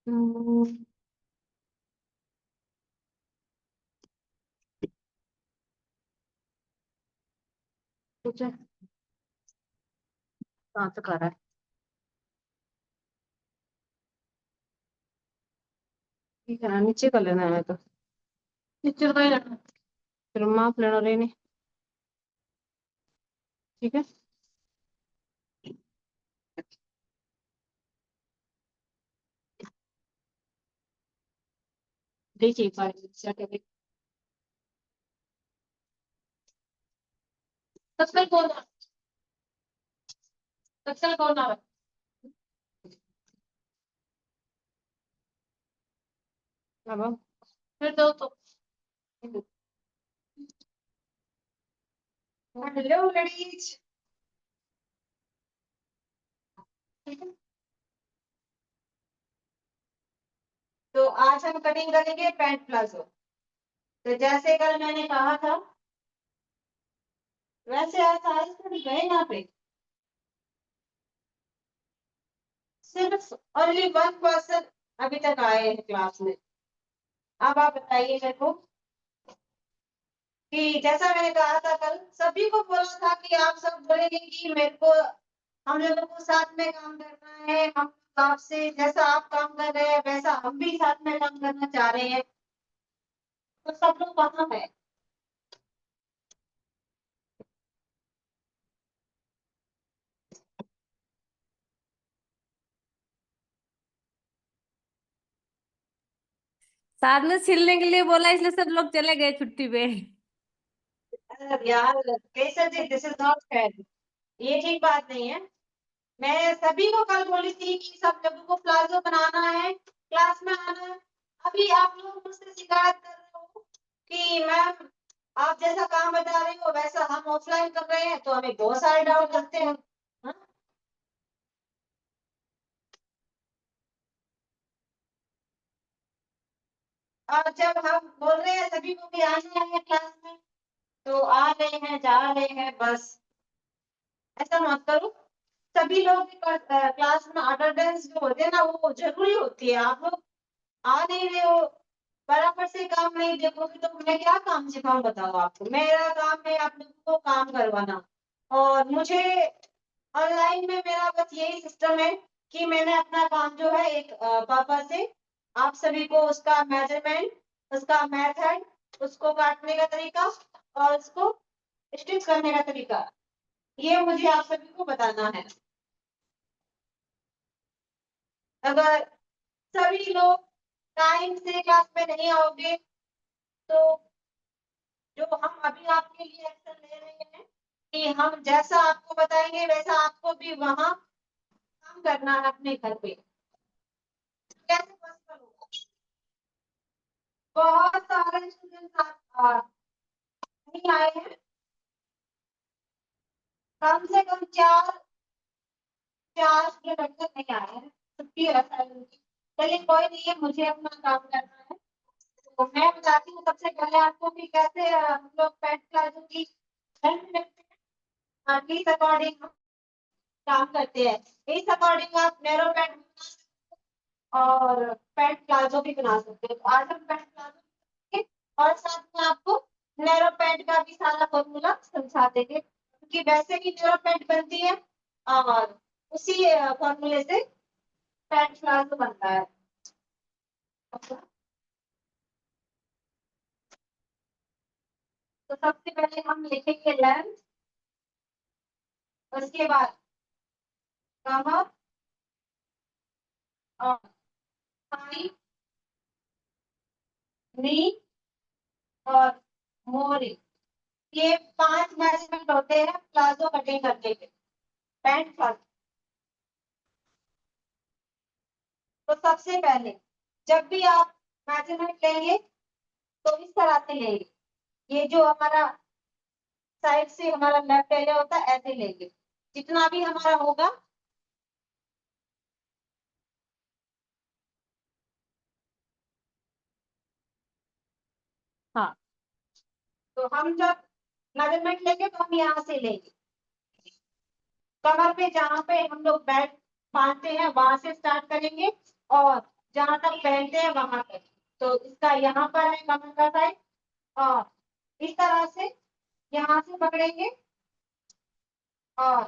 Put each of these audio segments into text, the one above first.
हम्म, कुछ कहाँ से कर रहा है? ठीक है ना, नीचे कर लेना है तो नीचे का ही रखना, फिर माप लेना रहने। ठीक है। देखिए सक्सेल कौन है? सक्सेल कौन है? अब फिर दो तो। हेलो लड़ीज। ठीक है। तो आज हम कटिंग करेंगे पैंट प्लाजो। तो जैसे कल मैंने कहा था वैसे आज साइज पर गए यहाँ पे। सिर्फ ओनली वन पर्सन अभी तक आए हैं क्लास में। अब आप बताइए मेरे को कि जैसा मैंने कहा था कल सभी को बोला था कि आप सब बोलेंगे कि मेरे को हम लोगों को साथ में काम करना है। हम आपसे जैसा आप काम कर रहे हैं वैसा हम भी साथ में काम करना चाह रहे हैं। तो सब लोग वहां है। साथ में सिलने के लिए बोला इसलिए सब लोग चले गए छुट्टी पे। अरे यार कैसे जी, दिस इज नॉट फेयर। ये ठीक बात नहीं है। मैं सभी को कल बोली थी कि सब लोगों को प्लाजो बनाना है, क्लास में आना है। अभी आप लोग मुझसे शिकायत कर रहे हो कि मैम आप जैसा काम बता रही हो वैसा हम ऑफलाइन कर रहे हैं, तो हमें बहुत सारे डाउट लगते हैं। हाँ? और जब हम बोल रहे हैं सभी को भी आना है क्लास में तो आ रहे हैं जा रहे हैं बस। ऐसा मत करो। सभी लोग क्लास में अटेंडेंस जो होते हैं ना वो जरूरी होती है। आप लोग आ नहीं रहे हो, बराबर से काम नहीं देखोगे तो मैं क्या काम सिखाऊं बताओ आपको। मेरा काम है आप लोगों को काम करवाना। और मुझे ऑनलाइन में मेरा बस यही सिस्टम है कि मैंने अपना काम जो है एक पापा से आप सभी को उसका मेजरमेंट, उसका मेथड, उसको काटने का तरीका और उसको स्टिच करने का तरीका ये मुझे आप सभी को बताना है। अगर सभी लोग टाइम से क्लास में नहीं आओगे तो जो हम अभी आपके लिए एक्शन ले रहे हैं कि हम जैसा आपको बताएंगे वैसा आपको भी वहां काम करना है अपने घर पे। कैसे पॉसिबल होगा? बहुत सारे स्टूडेंट नहीं आए हैं। कम से कम चार चार स्टूडेंट तक नहीं आए हैं। छुट्टी है सैलरी की। चलिए कोई नहीं है, मुझे अपना काम करना है। तो मैं बताती हूँ सबसे पहले आपको कि कैसे हम लोग पैंट प्लाजो की हेल्प लेते हैं। इस अकॉर्डिंग हम काम करते हैं। इस अकॉर्डिंग आप नैरो पैंट और पैंट प्लाजो भी बना सकते हैं। तो आज हम पैंट प्लाजो करेंगे और साथ में आपको नैरो पैंट का भी सारा फॉर्मूला समझा देंगे क्योंकि वैसे ही नैरो पैंट बनती है और उसी फॉर्मूले से पैंट प्लाजो बनता है। तो सबसे पहले हम लिखेंगे लेंथ, उसके बाद कमर और थाई, नी और मोरी। ये पांच मेजरमेंट होते हैं प्लाजो कटिंग करने के, पैंट प्लाजो। तो सबसे पहले जब भी आप मेजरमेंट लेंगे तो इस तरह से लेंगे। ये जो हमारा साइड से हमारा लेफ्ट एरिया होता है ऐसे लेंगे जितना भी हमारा होगा। हाँ। तो हम जब मेजरमेंट लेंगे तो हम यहाँ से लेंगे। कमर पे जहाँ पे हम लोग बेल्ट बांधते हैं वहां से स्टार्ट करेंगे और जहां तक पहनते हैं वहां तक। तो इसका यहाँ पर है कमर का साइज, और इस तरह से यहाँ से पकड़ेंगे और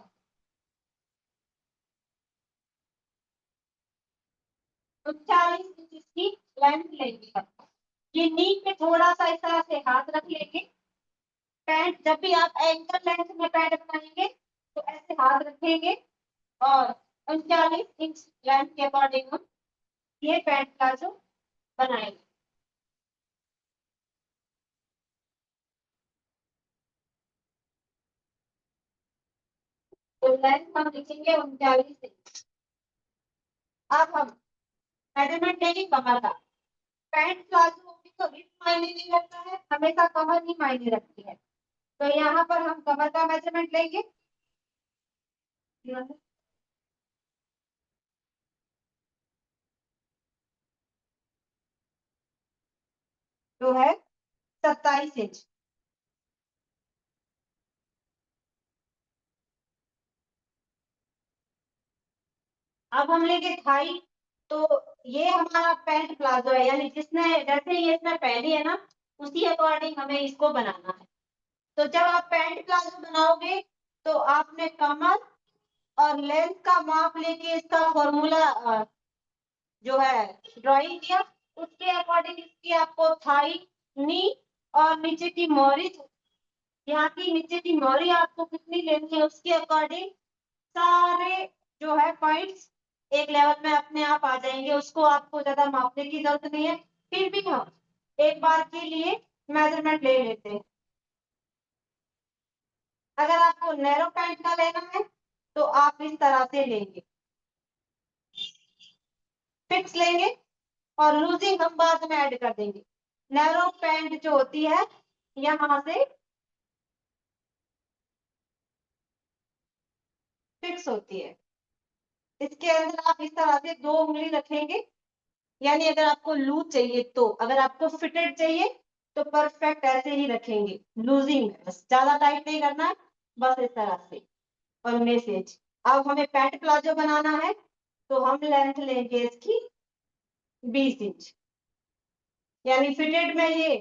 39 इंच की लेंथ लेंगे। ये नी पे थोड़ा सा इस तरह से हाथ रख लेंगे। पैंट जब भी आप एंकल लेंथ में पैंट बनाएंगे तो ऐसे हाथ रखेंगे, और 39 इंच लेंथ के अकॉर्डिंग हम ये पैंट प्लाजो बनाएंगे। तो लेंथ हम लिखेंगे 39 इंच। अब हम मेजरमेंट लेंगे कमर का। पैंट प्लाजो में तो विड्थ मायने नहीं रखता है, हमेशा कमर ही मायने रखती है। तो यहाँ पर हम कमर का मेजरमेंट लेंगे, जो है 27 इंच। अब हम लेंगे थाई। तो ये हमारा पैंट प्लाजो है, यानी जिसने जैसे ये इसमें पहनी है ना, उसी अकॉर्डिंग हमें इसको बनाना है। तो जब आप पैंट प्लाजो बनाओगे तो आपने कमर और लेंथ का माप लेके इसका फॉर्मूला जो है ड्राइंग किया, उसके अकॉर्डिंग इसकी आपको थाई, नी और नीचे की मोरी, यहाँ की नीचे की मोरी आपको कितनी लेनी है उसके अकॉर्डिंग सारे जो है पॉइंट्स एक लेवल में अपने आप आ जाएंगे। उसको आपको ज्यादा मापने की जरूरत नहीं है। फिर भी हम एक बार के लिए मेजरमेंट ले लेते हैं। अगर आपको नैरो पैंट का लेना है तो आप इस तरह से लेंगे, फिक्स लेंगे, और लूजिंग हम बाद में ऐड कर देंगे। नैरो पैंट जो होती है यहाँ से फिक्स होती है। इसके अंदर आप इस तरह से 2 उंगली रखेंगे, यानी अगर आपको लूज चाहिए तो, अगर आपको फिटेड चाहिए तो परफेक्ट ऐसे ही रखेंगे लूजिंग में, बस ज्यादा टाइट नहीं करना है, बस इस तरह से। और मैसेज, अब हमें पैंट प्लाजो बनाना है तो हम लेंथ लेंगे इसकी 20 इंच, यानी फिटेड में ये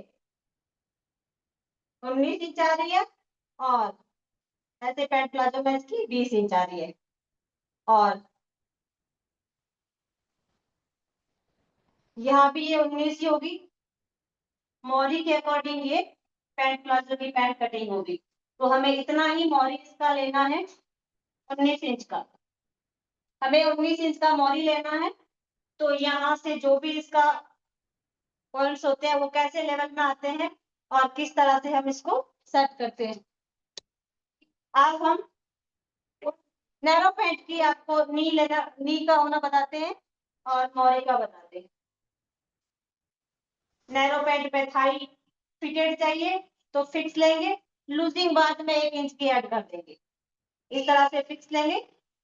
19 इंच आ रही है, और ऐसे पैंट प्लाजो में इसकी 20 इंच आ रही है। और यहाँ भी ये 19 ही होगी, मोरी के अकॉर्डिंग ये पैंट प्लाजो की पैंट कटिंग होगी। तो हमें इतना ही मोरी इसका लेना है, 19 इंच का। हमें 19 इंच का मोरी लेना है। तो यहाँ से जो भी इसका पॉइंट्स होते हैं वो कैसे लेवल में आते हैं और किस तरह से हम इसको सेट करते हैं। अब हम नैरो पैंट की आपको नी लेना, नी का होना बताते हैं और मोरे का बताते हैं। नैरो पैंट पे थाई फिटेड चाहिए तो फिक्स लेंगे, लूजिंग बाद में 1 इंच की ऐड कर देंगे। इस तरह से फिक्स लेंगे,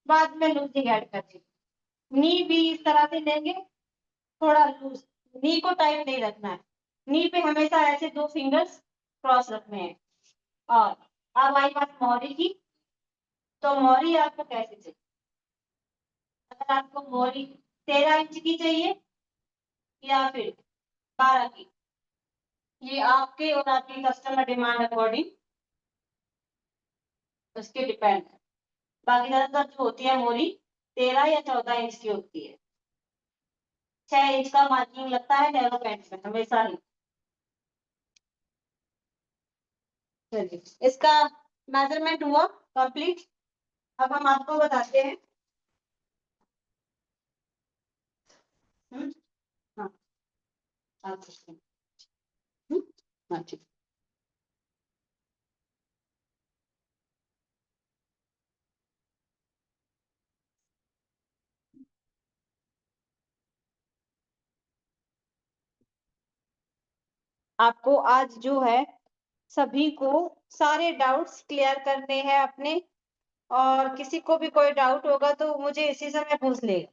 बाद में लूजिंग ऐड कर देंगे। नी भी इस तरह से लेंगे, थोड़ा लूज, नी को टाइट नहीं रखना है। नी पे हमेशा ऐसे 2 फिंगर्स क्रॉस रखने हैं। और अब आई बात मोरी की। तो मोरी आपको कैसे चाहिए? अगर आपको मोरी 13 इंच की चाहिए या फिर 12 की, ये आपके और आपकी कस्टमर डिमांड अकॉर्डिंग उसके डिपेंड है। बाकी ज्यादातर जो होती है मोरी 13 या 14 इंच की होती है। 6 इंच का मार्किंग लगता है नैरो पैंट में हमेशा ही। चलिए, इसका मेजरमेंट हुआ कंप्लीट। अब हम आपको बताते हैं। हम्म, हाँ, आप पूछते हैं। हम्म, हाँ, ठीक। आपको आज जो है सभी को सारे डाउट्स क्लियर करने हैं अपने, और किसी को भी कोई डाउट होगा तो मुझे इसी समय पूछ लेगा।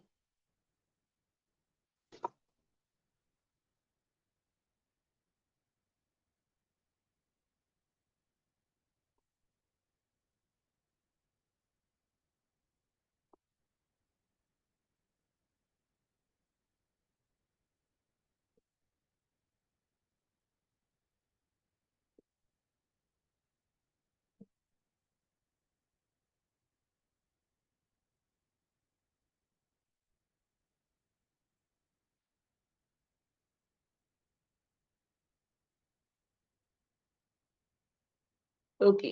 ओके।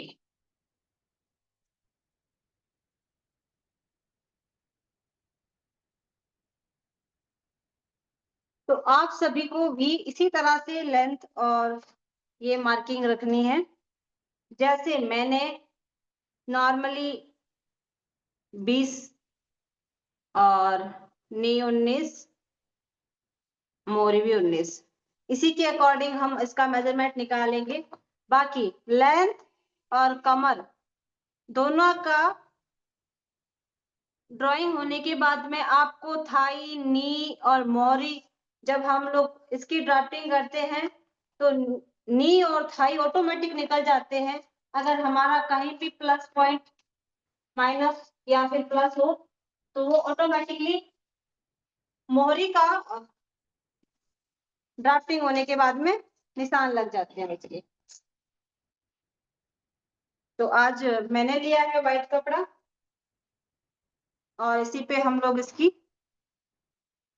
तो आप सभी को भी इसी तरह से लेंथ और ये मार्किंग रखनी है। जैसे मैंने नॉर्मली 20 और नी 19, मोरी भी 19, इसी के अकॉर्डिंग हम इसका मेजरमेंट निकालेंगे। बाकी लेंथ और कमर दोनों का ड्राइंग होने के बाद में आपको थाई, नी और मोरी, जब हम लोग इसकी ड्राफ्टिंग करते हैं तो नी और थाई ऑटोमेटिक निकल जाते हैं। अगर हमारा कहीं भी प्लस पॉइंट, माइनस या फिर प्लस हो तो वो ऑटोमेटिकली मोहरी का ड्राफ्टिंग होने के बाद में निशान लग जाते हैं इसके। तो आज मैंने लिया है व्हाइट कपड़ा और इसी पे हम लोग इसकी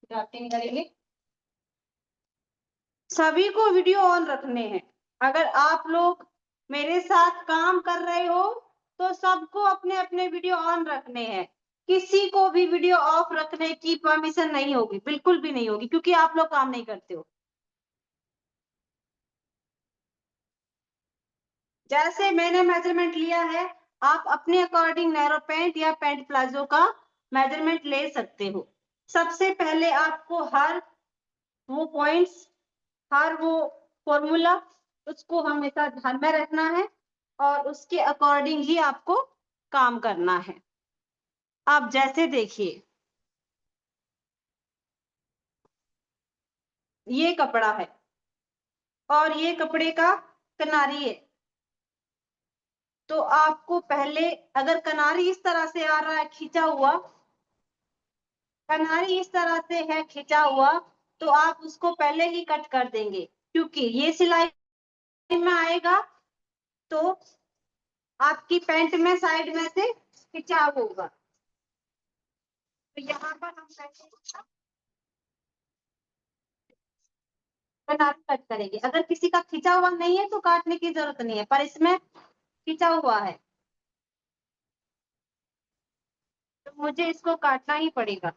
ड्राफ्टिंग करेंगे। सभी को वीडियो ऑन रखने हैं। अगर आप लोग मेरे साथ काम कर रहे हो तो सबको अपने अपने वीडियो ऑन रखने हैं। किसी को भी वीडियो ऑफ रखने की परमिशन नहीं होगी, बिल्कुल भी नहीं होगी, क्योंकि आप लोग काम नहीं करते हो। जैसे मैंने मेजरमेंट लिया है, आप अपने अकॉर्डिंग नैरो पैंट या पैंट प्लाजो का मेजरमेंट ले सकते हो। सबसे पहले आपको हर वो पॉइंट्स, हर वो फॉर्मूला, उसको हमेशा ध्यान में रखना है और उसके अकॉर्डिंग ही आपको काम करना है। आप जैसे देखिए, ये कपड़ा है और ये कपड़े का किनारी है। तो आपको पहले, अगर किनारी इस तरह से आ रहा है खींचा हुआ, किनारी इस तरह से है खींचा हुआ, तो आप उसको पहले ही कट कर देंगे, क्योंकि ये सिलाई में आएगा तो आपकी पैंट में साइड में से खिंचाव होगा। तो यहाँ पर हम किनारी कट करेंगे। अगर किसी का खिंचा हुआ नहीं है तो काटने की जरूरत नहीं है, पर इसमें खिंचा हुआ है तो मुझे इसको काटना ही पड़ेगा।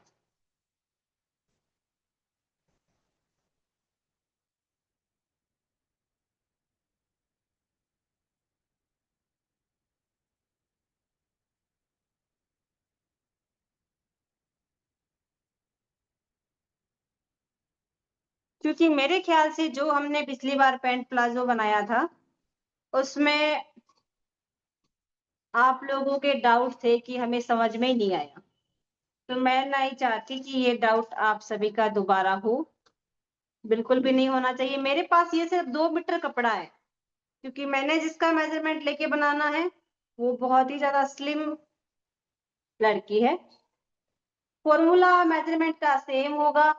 क्योंकि मेरे ख्याल से जो हमने पिछली बार पैंट प्लाजो बनाया था उसमें आप लोगों के डाउट थे कि हमें समझ में ही नहीं आया। तो मैं नहीं चाहती कि ये डाउट आप सभी का दोबारा हो, बिल्कुल भी नहीं होना चाहिए। मेरे पास ये सिर्फ 2 मीटर कपड़ा है, क्योंकि मैंने जिसका मेजरमेंट लेके बनाना है वो बहुत ही ज्यादा स्लिम लड़की है। फॉर्मूला मेजरमेंट का सेम होगा,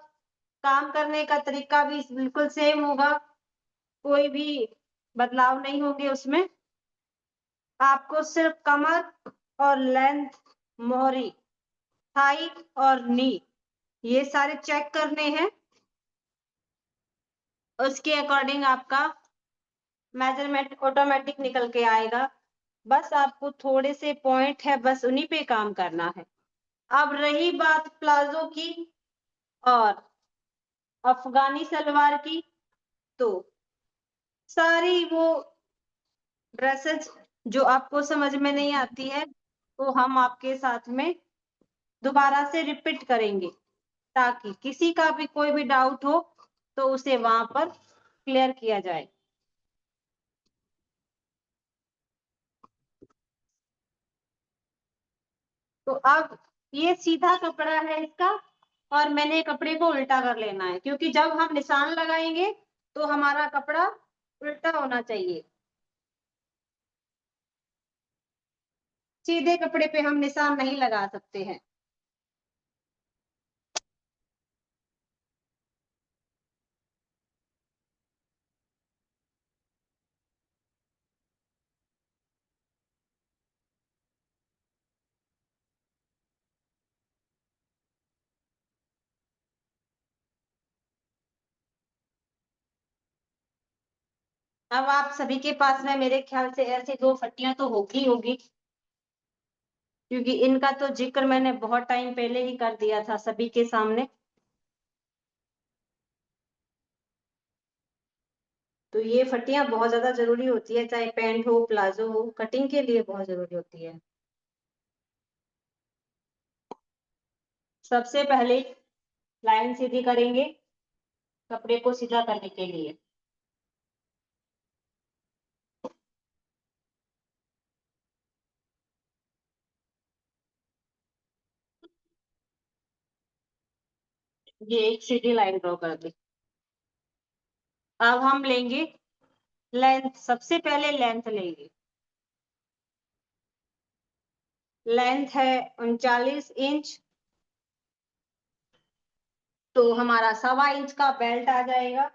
काम करने का तरीका भी बिल्कुल सेम होगा, कोई भी बदलाव नहीं होंगे उसमें। आपको सिर्फ कमर और लेंथ, मोहरी, थाई और नी, ये सारे चेक करने हैं। उसके अकॉर्डिंग आपका मेजरमेंट ऑटोमेटिक निकल के आएगा। बस आपको थोड़े से पॉइंट है, बस उन्हीं पे काम करना है। अब रही बात प्लाजो की और अफगानी सलवार की, तो सारी वो ड्रेसेस जो आपको समझ में नहीं आती है तो हम आपके साथ में दोबारा से रिपीट करेंगे, ताकि किसी का भी कोई भी डाउट हो तो उसे वहां पर क्लियर किया जाए। तो अब ये सीधा कपड़ा है इसका, और मैंने कपड़े को उल्टा कर लेना है, क्योंकि जब हम निशान लगाएंगे तो हमारा कपड़ा उल्टा होना चाहिए। सीधे कपड़े पे हम निशान नहीं लगा सकते हैं। अब आप सभी के पास में मेरे ख्याल से ऐसी 2 फट्टियाँ तो होगी, क्योंकि इनका तो ज़िक्र मैंने बहुत टाइम पहले ही कर दिया था सभी के सामने। तो ये फट्टियाँ बहुत ज़्यादा ज़रूरी होती है, चाहे पैंट हो, प्लाज़ो हो, कटिंग के लिए बहुत ज़रूरी होती है। सबसे पहले लाइन सीधी करेंगे, कपड़े को सीधा करने के लिए। ये एक सीधी लाइन ड्रॉ कर दी। अब हम लेंगे लेंथ, सबसे पहले लेंथ लेंगे। लेंथ है 39 इंच, तो हमारा 1.25 इंच का बेल्ट आ जाएगा।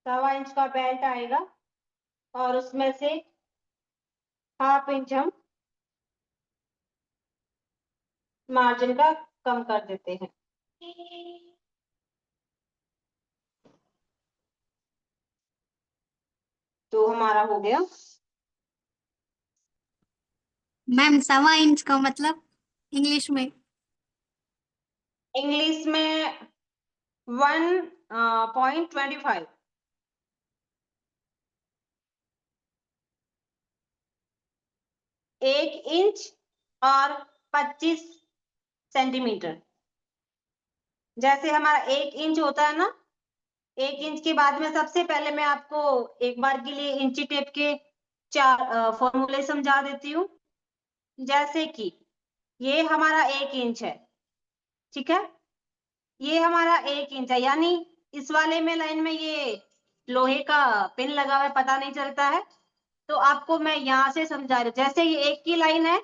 1.25 इंच का बेल्ट आएगा और उसमें से 1/2 इंच हम मार्जिन का कम कर देते हैं। तो हमारा हो गया। मैम 1.25 इंच का मतलब इंग्लिश में? इंग्लिश में 1.25। 1 इंच और 25 सेंटीमीटर। जैसे हमारा 1 इंच होता है ना, 1 इंच के बाद में सबसे पहले मैं आपको एक बार के लिए इंची टेप के 4 फॉर्मूले समझा देती हूँ। जैसे कि ये हमारा 1 इंच है, ठीक है? ये हमारा 1 इंच है, यानी इस वाले में लाइन में ये लोहे का पिन लगा हुआ है, पता नहीं चलता है, तो आपको मैं यहाँ से समझा रही हूँ। जैसे ये एक की लाइन है,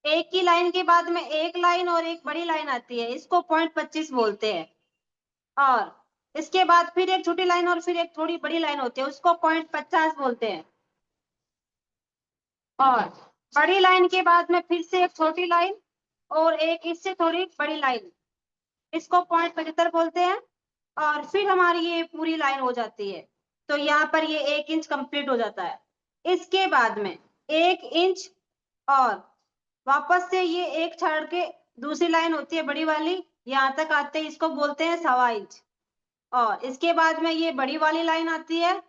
एक की लाइन के बाद में एक लाइन और एक बड़ी लाइन आती है, इसको 0.25 बोलते हैं। और इसके बाद फिर एक छोटी लाइन और फिर एक थोड़ी बड़ी लाइन होती है, उसको 0.50 बोलते हैं। और बड़ी लाइन के बाद में फिर से एक छोटी लाइन और एक इससे थोड़ी बड़ी लाइन, इसको 0.75 बोलते हैं। और फिर हमारी ये पूरी लाइन हो जाती है, तो यहाँ पर ये 1 इंच कंप्लीट हो जाता है। इसके बाद में 1 इंच और वापस से ये एक छोड़ के दूसरी लाइन होती है बड़ी वाली, यहाँ तक आते हैं, इसको बोलते हैं 1.25 इंच। और इसके बाद में ये बड़ी वाली लाइन आती है,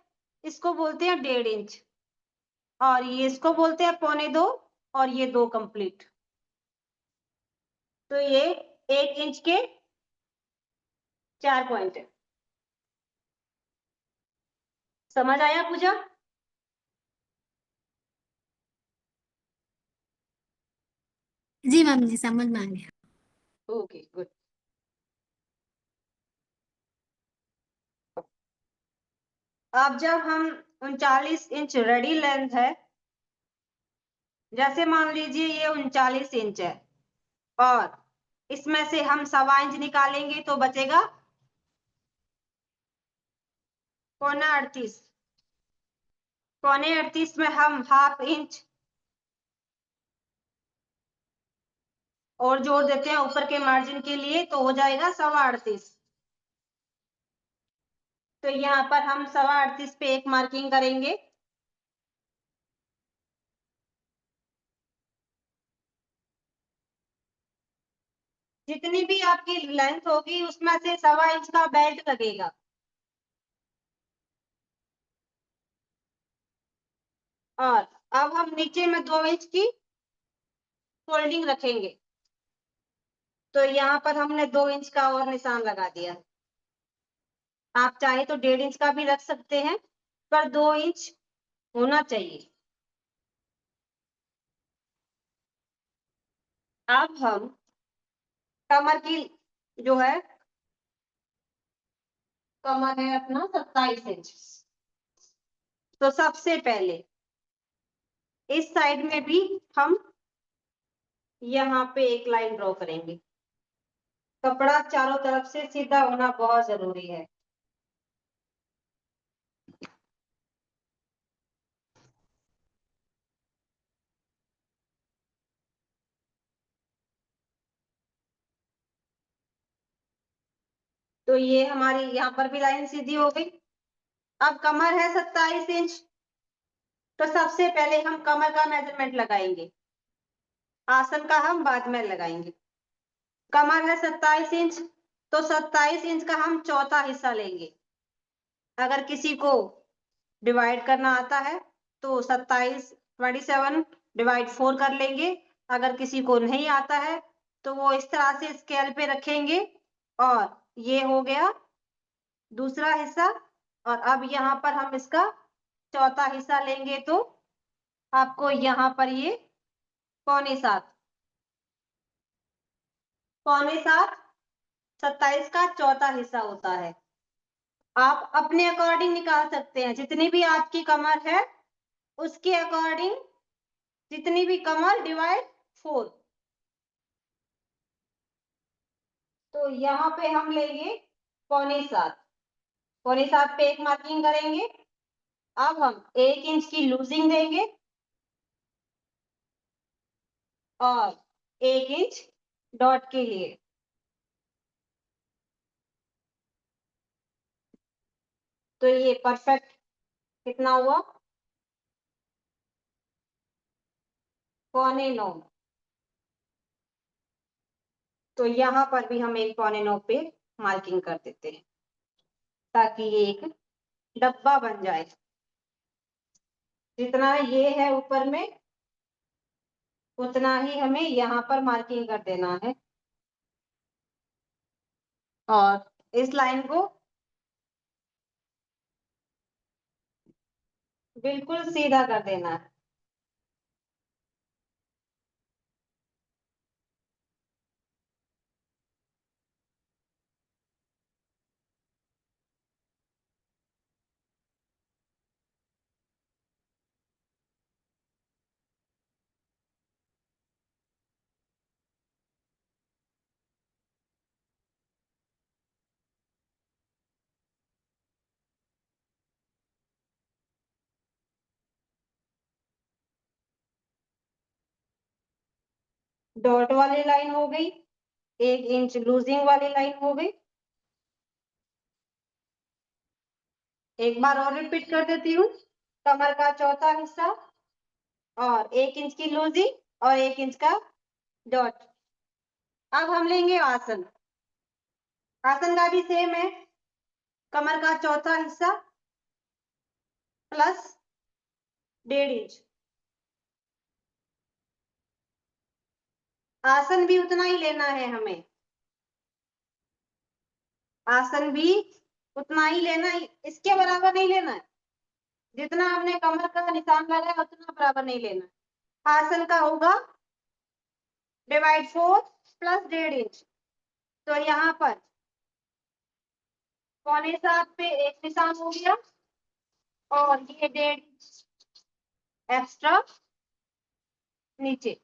इसको बोलते हैं 1.5 इंच। और ये इसको बोलते हैं 1.25 और ये 2 कंप्लीट। तो ये 1 इंच के 4 पॉइंट है। समझ आया पूजा? जी मैम जी, समझ में आ गया। Okay good. अब जब हम 39 इंच रेडी लेंथ है, जैसे मान लीजिए ये 39 इंच है और इसमें से हम 1.25 इंच निकालेंगे तो बचेगा 0.38। 0.38 में हम 1/2 इंच और जोड़ देते हैं ऊपर के मार्जिन के लिए, तो हो जाएगा 38.25। तो यहाँ पर हम 38.25 पे एक मार्किंग करेंगे। जितनी भी आपकी लेंथ होगी उसमें से 1.25 इंच का बेल्ट लगेगा। और अब हम नीचे में 2 इंच की फोल्डिंग रखेंगे, तो यहाँ पर हमने 2 इंच का और निशान लगा दिया। आप चाहे तो 1.5 इंच का भी रख सकते हैं, पर 2 इंच होना चाहिए। अब हम कमर की जो है, कमर है अपना 27 इंच, तो सबसे पहले इस साइड में भी हम यहाँ पे एक लाइन ड्रॉ करेंगे। कपड़ा चारों तरफ से सीधा होना बहुत जरूरी है। तो ये हमारी यहाँ पर भी लाइन सीधी हो गई। अब कमर है 27 इंच, तो सबसे पहले हम कमर का मेजरमेंट लगाएंगे, आसन का हम बाद में लगाएंगे। कमर है 27 इंच, तो 27 इंच का हम चौथा हिस्सा लेंगे। अगर किसी को डिवाइड करना आता है तो 27 डिवाइड 4 कर लेंगे। अगर किसी को नहीं आता है तो वो इस तरह से स्केल पे रखेंगे और ये हो गया दूसरा हिस्सा। और अब यहाँ पर हम इसका चौथा हिस्सा लेंगे तो आपको यहाँ पर ये पौने सात 27 का चौथा हिस्सा होता है। आप अपने अकॉर्डिंग निकाल सकते हैं, जितनी भी आपकी कमर है उसके अकॉर्डिंग, जितनी भी कमर डिवाइड 4। तो यहाँ पे हम लेंगे पौने सात पे एक मार्किंग करेंगे। अब हम 1 इंच की लूजिंग देंगे और 1 इंच डॉट के लिए। तो ये परफेक्ट कितना हुआ, 9.25। तो यहाँ पर भी हम एक 9.25 पे मार्किंग कर देते हैं ताकि ये एक डब्बा बन जाए। जितना ये है ऊपर में उतना ही हमें यहाँ पर मार्किंग कर देना है और इस लाइन को बिल्कुल सीधा कर देना है। डॉट वाली लाइन हो गई, 1 इंच लूजिंग वाली लाइन हो गई। एक बार और रिपीट कर देती हूँ, कमर का चौथा हिस्सा और 1 इंच की लूजिंग और 1 इंच का डॉट। अब हम लेंगे आसन। आसन का भी सेम है, कमर का चौथा हिस्सा प्लस 1.5 इंच। आसन भी उतना ही लेना है हमें, आसन भी उतना ही लेना है, इसके बराबर नहीं लेना है। जितना आपने कमर का निशान लगाया उतना बराबर नहीं लेना। आसन का होगा डिवाइड 4 प्लस 1.5 इंच। तो यहाँ पर 7.25 पे एक निशान हो गया और ये 1.5 इंच एक्स्ट्रा नीचे।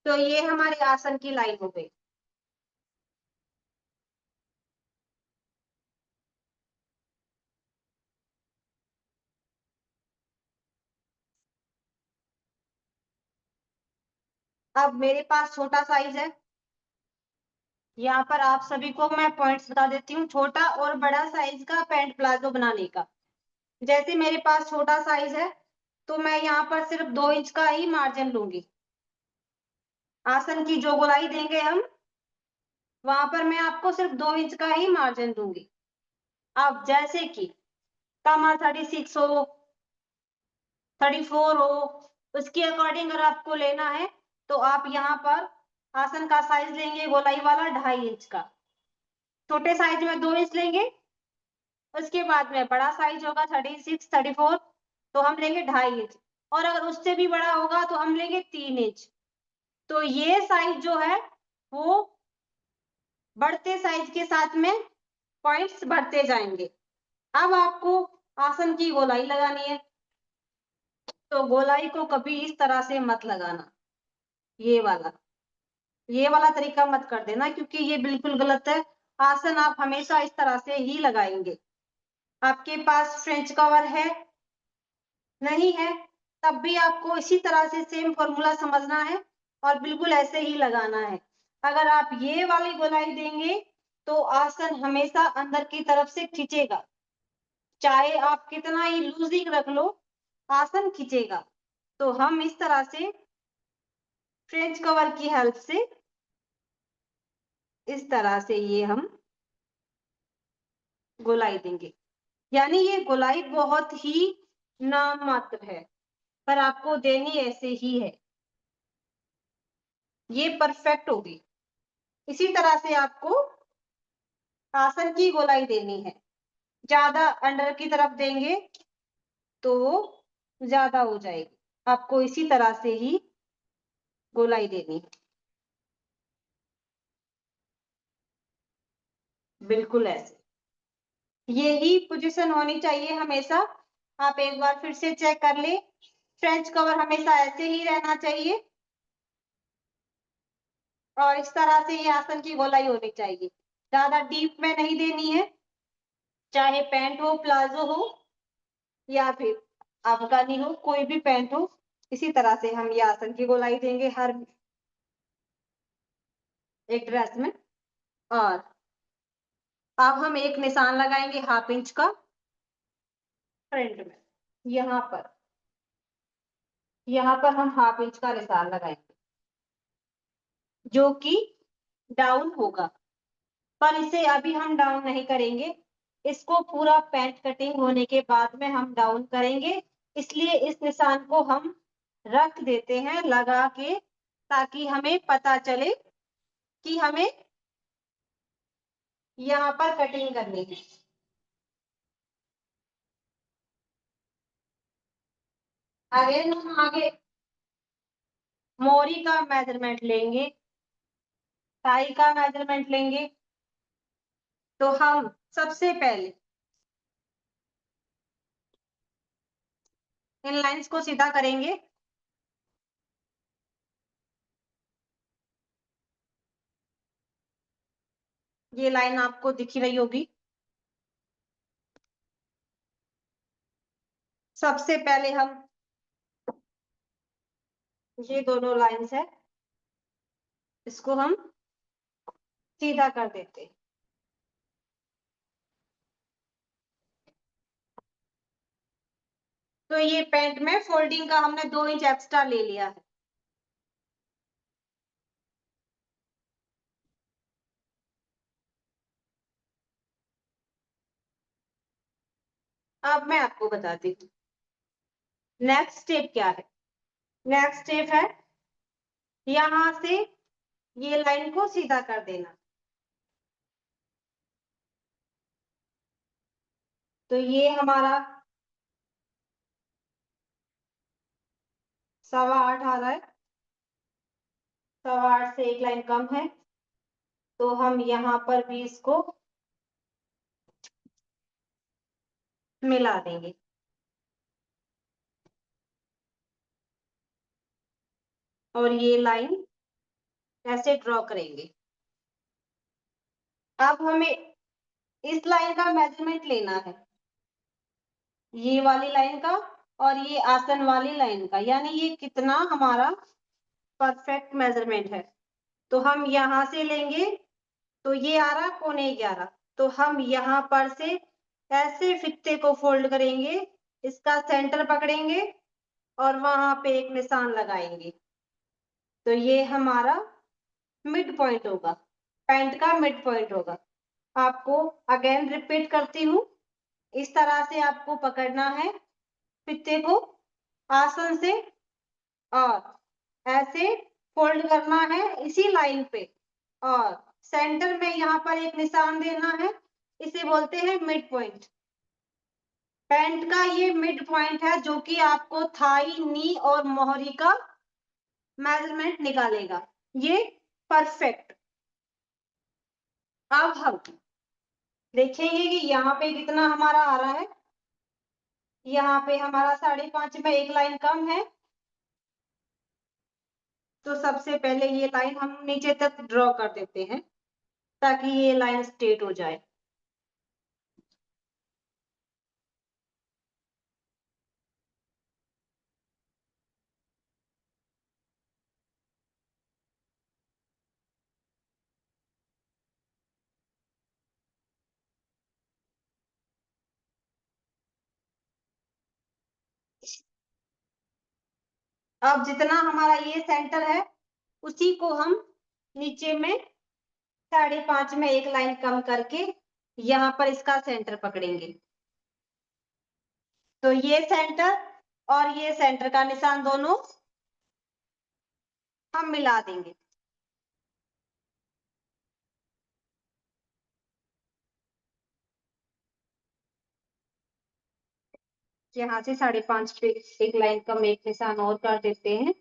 तो ये हमारे आसन की लाइन हो गई। अब मेरे पास छोटा साइज है, यहाँ पर आप सभी को मैं पॉइंट्स बता देती हूँ छोटा और बड़ा साइज का पैंट प्लाजो बनाने का। जैसे मेरे पास छोटा साइज है तो मैं यहाँ पर सिर्फ 2 इंच का ही मार्जिन लूंगी। आसन की जो गोलाई देंगे हम वहां पर मैं आपको सिर्फ 2 इंच का ही मार्जिन दूंगी। अब जैसे कि कमर 36 हो, 34 हो, उसके अकॉर्डिंग अगर आपको लेना है तो आप यहाँ पर आसन का साइज लेंगे गोलाई वाला 2.5 इंच का। छोटे साइज में 2 इंच लेंगे, उसके बाद में बड़ा साइज होगा 36, 34, तो हम लेंगे 2.5 इंच। और अगर उससे भी बड़ा होगा तो हम लेंगे 3 इंच। तो ये साइज जो है वो बढ़ते साइज के साथ में पॉइंट्स बढ़ते जाएंगे। अब आपको आसन की गोलाई लगानी है, तो गोलाई को कभी इस तरह से मत लगाना, ये वाला तरीका मत कर देना क्योंकि ये बिल्कुल गलत है। आसन आप हमेशा इस तरह से ही लगाएंगे। आपके पास फ्रेंच कवर है, नहीं है, तब भी आपको इसी तरह से सेम फॉर्मूला समझना है और बिल्कुल ऐसे ही लगाना है। अगर आप ये वाली गोलाई देंगे तो आसन हमेशा अंदर की तरफ से खींचेगा, चाहे आप कितना ही लूजिंग रख लो, आसन खींचेगा। तो हम इस तरह से फ्रेंच कवर की हेल्प से इस तरह से ये हम गोलाई देंगे। यानी ये गोलाई बहुत ही नाम मात्र है, पर आपको देनी ऐसे ही है, ये परफेक्ट होगी। इसी तरह से आपको आसन की गोलाई देनी है। ज्यादा अंडर की तरफ देंगे तो ज्यादा हो जाएगी, आपको इसी तरह से ही गोलाई देनी है, बिल्कुल ऐसे। यही पोजीशन होनी चाहिए हमेशा। आप एक बार फिर से चेक कर ले, फ्रेंच कवर हमेशा ऐसे ही रहना चाहिए और इस तरह से ये आसन की गोलाई होनी चाहिए, ज्यादा डीप में नहीं देनी है, चाहे पैंट हो, प्लाजो हो या फिर अफगानी हो, कोई भी पैंट हो। इसी तरह से हम ये आसन की गोलाई देंगे हर एक ड्रेस में। और अब हम एक निशान लगाएंगे 1/2 इंच का फ्रंट में, यहाँ पर हम 1/2 इंच का निशान लगाएंगे जो कि डाउन होगा, पर इसे अभी हम डाउन नहीं करेंगे, इसको पूरा पैंट कटिंग होने के बाद में हम डाउन करेंगे। इसलिए इस निशान को हम रख देते हैं लगा के, ताकि हमें पता चले कि हमें यहाँ पर कटिंग करनी है। अगेन हम आगे मोरी का मेजरमेंट लेंगे, टाई का मेजरमेंट लेंगे। तो हम सबसे पहले इन लाइंस को सीधा करेंगे, ये लाइन आपको दिख रही होगी। सबसे पहले हम ये दोनों लाइंस है, इसको हम सीधा कर देते हैं। तो ये पैंट में फोल्डिंग का हमने 2 इंच एक्स्ट्रा ले लिया है। अब मैं आपको बताती हूँ नेक्स्ट स्टेप क्या है। नेक्स्ट स्टेप है यहां से ये लाइन को सीधा कर देना। तो ये हमारा 8.25 आ रहा है, 8.25 से एक लाइन कम है, तो हम यहाँ पर भी इसको मिला देंगे और ये लाइन ऐसे ड्रॉ करेंगे। अब हमें इस लाइन का मेजरमेंट लेना है, ये वाली लाइन का और ये आसन वाली लाइन का, यानी ये कितना हमारा परफेक्ट मेजरमेंट है। तो हम यहाँ से लेंगे, तो ये आ रहा 11.25, तो हम यहाँ पर से ऐसे फित्ते को फोल्ड करेंगे, इसका सेंटर पकड़ेंगे और वहां पे एक निशान लगाएंगे। तो ये हमारा मिड पॉइंट होगा, पैंट का मिड पॉइंट होगा। आपको अगेन रिपीट करती हूँ, इस तरह से आपको पकड़ना है फित्ते को आसन से और ऐसे फोल्ड करना है इसी लाइन पे और सेंटर में यहाँ पर एक निशान देना है, इसे बोलते हैं मिड पॉइंट। पैंट का ये मिड पॉइंट है जो कि आपको थाई, नी और मोहरी का मेजरमेंट निकालेगा, ये परफेक्ट। अब हम देखेंगे कि यहाँ पे कितना हमारा आ रहा है, यहाँ पे हमारा 5.5 में एक लाइन कम है, तो सबसे पहले ये लाइन हम नीचे तक ड्रॉ कर देते हैं ताकि ये लाइन स्ट्रेट हो जाए। अब जितना हमारा ये सेंटर है उसी को हम नीचे में 5.5 में एक लाइन कम करके यहाँ पर इसका सेंटर पकड़ेंगे। तो ये सेंटर और ये सेंटर का निशान दोनों हम मिला देंगे। यहाँ से 5.5 पे एक लाइन कम एक निशान और कर देते हैं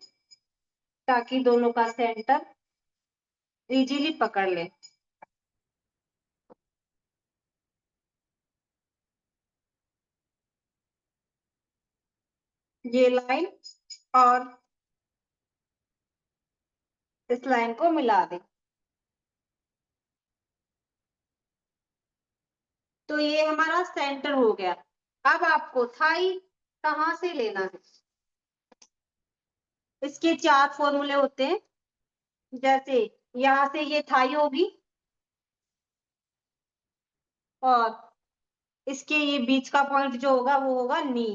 ताकि दोनों का सेंटर इजीली पकड़ ले। ये लाइन और इस लाइन को मिला दें। तो ये हमारा सेंटर हो गया। अब आपको थाई कहाँ से लेना है? इसके 4 फॉर्मूले होते हैं। जैसे यहाँ से ये थाई होगी और इसके ये बीच का पॉइंट जो होगा वो होगा नी।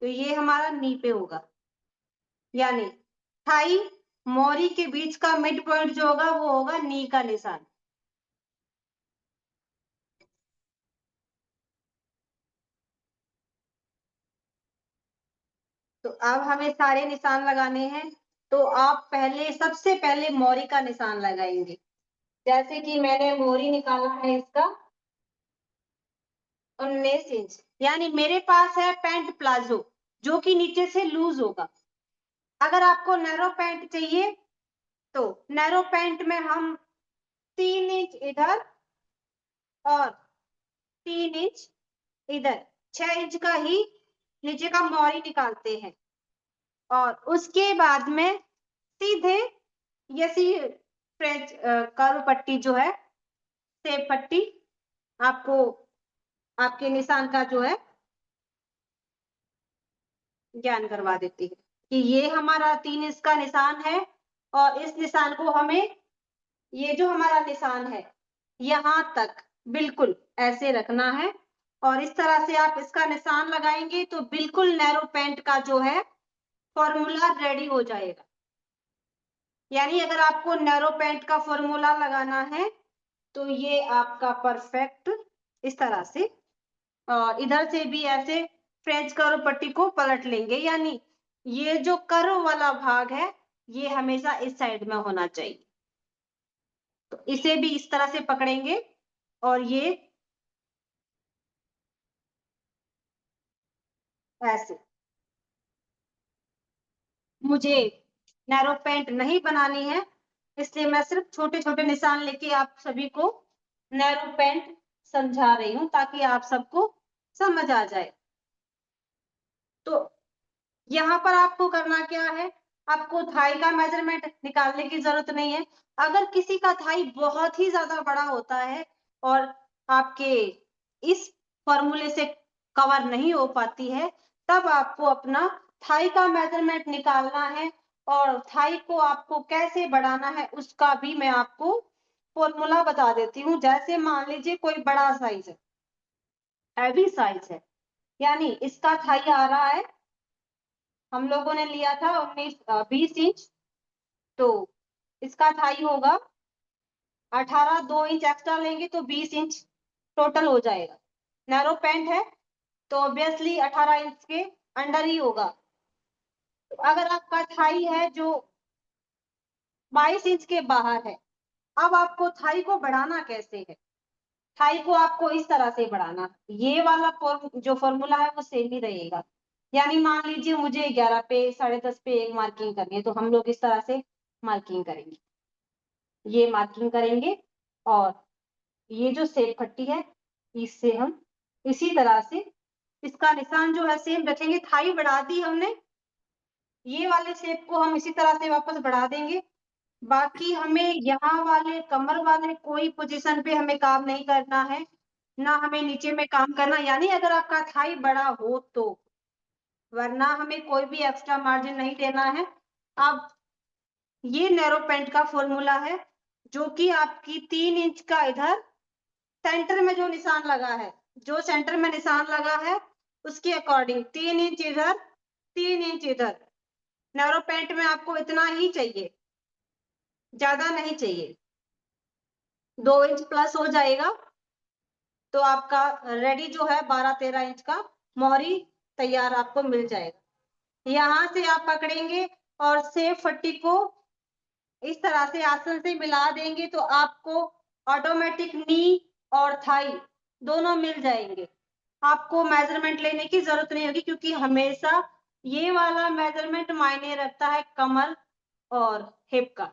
तो ये हमारा नी पे होगा, यानी थाई मोरी के बीच का मिड पॉइंट जो होगा वो होगा नी का निशान। तो अब हमें सारे निशान लगाने हैं। तो आप सबसे पहले मोरी का निशान लगाएंगे। जैसे कि मैंने मोरी निकाला है इसका 19 इंच, यानी मेरे पास है पैंट प्लाजो जो कि नीचे से लूज होगा। अगर आपको नैरो पैंट चाहिए तो नैरो पैंट में हम 3 इंच इधर और 3 इंच इधर 6 इंच का ही नीचे का मोरी निकालते हैं और उसके बाद में सीधे ये फ्रेंच कर्व पट्टी जो है, सेप पट्टी आपको आपके निशान का जो है ज्ञान करवा देती है कि ये हमारा 3 इंच का निशान है और इस निशान को हमें, ये जो हमारा निशान है यहाँ तक बिल्कुल ऐसे रखना है और इस तरह से आप इसका निशान लगाएंगे तो बिल्कुल नैरो पैंट का जो है फॉर्मूला रेडी हो जाएगा। यानी अगर आपको नैरो पैंट का फॉर्मूला लगाना है तो ये आपका परफेक्ट इस तरह से, और इधर से भी ऐसे फ्रेंच कर्व पट्टी को पलट लेंगे, यानी ये जो कर्व वाला भाग है ये हमेशा इस साइड में होना चाहिए। तो इसे भी इस तरह से पकड़ेंगे और ये ऐसे। मुझे नैरो पैंट नहीं बनानी है इसलिए मैं सिर्फ छोटे छोटे निशान लेके आप सभी को नैरो पैंट समझा रही हूँ ताकि आप सबको समझ आ जाए। तो यहाँ पर आपको करना क्या है, आपको थाई का मेजरमेंट निकालने की जरूरत नहीं है। अगर किसी का थाई बहुत ही ज्यादा बड़ा होता है और आपके इस फॉर्मूले से कवर नहीं हो पाती है तब आपको अपना थाई का मेजरमेंट निकालना है और थाई को आपको कैसे बढ़ाना है उसका भी मैं आपको फॉर्मूला बता देती हूँ। जैसे मान लीजिए कोई बड़ा साइज है, हैवी साइज है, यानी इसका थाई आ रहा है, हम लोगों ने लिया था 20 इंच, तो इसका थाई होगा 18, 2 इंच एक्स्ट्रा लेंगे तो 20 इंच टोटल हो जाएगा। नैरो पैंट है तो ऑब्वियसली 18 इंच के अंडर ही होगा। तो अगर आपका थाई है जो 22 इंच के बाहर है, अब आपको थाई को बढ़ाना कैसे है? थाई को आपको इस तरह से बढ़ाना, ये वाला जो फॉर्मूला है वो सेम ही रहेगा। यानी मान लीजिए मुझे 11 पे 10.5 पे एक मार्किंग करनी है तो हम लोग इस तरह से मार्किंग करेंगे, ये मार्किंग करेंगे और ये जो सेप पट्टी है इससे हम इसी तरह से इसका निशान जो है सेम रखेंगे। थाई बढ़ा दी हमने, ये वाले शेप को हम इसी तरह से वापस बढ़ा देंगे। बाकी हमें यहाँ वाले कमर वाले कोई पोजीशन पे हमें काम नहीं करना है, ना हमें नीचे में काम करना, यानी अगर आपका थाई बड़ा हो तो, वरना हमें कोई भी एक्स्ट्रा मार्जिन नहीं देना है। अब ये नैरो पैंट का फॉर्मूला है, जो कि आपकी 3 इंच का इधर सेंटर में जो निशान लगा है, जो सेंटर में निशान लगा है उसके अकॉर्डिंग 3 इंच इधर, 3 इंच इधर। नैरो पैंट में आपको इतना ही चाहिए, ज्यादा नहीं चाहिए। 2 इंच प्लस हो जाएगा तो आपका रेडी जो है 12-13 इंच का मोहरी तैयार आपको मिल जाएगा। यहाँ से आप पकड़ेंगे और सेफ पट्टी को इस तरह से आसन से मिला देंगे तो आपको ऑटोमेटिक नी और थाई दोनों मिल जाएंगे। आपको मेजरमेंट लेने की जरूरत नहीं होगी, क्योंकि हमेशा ये वाला मेजरमेंट मायने रखता है कमर और हिप का।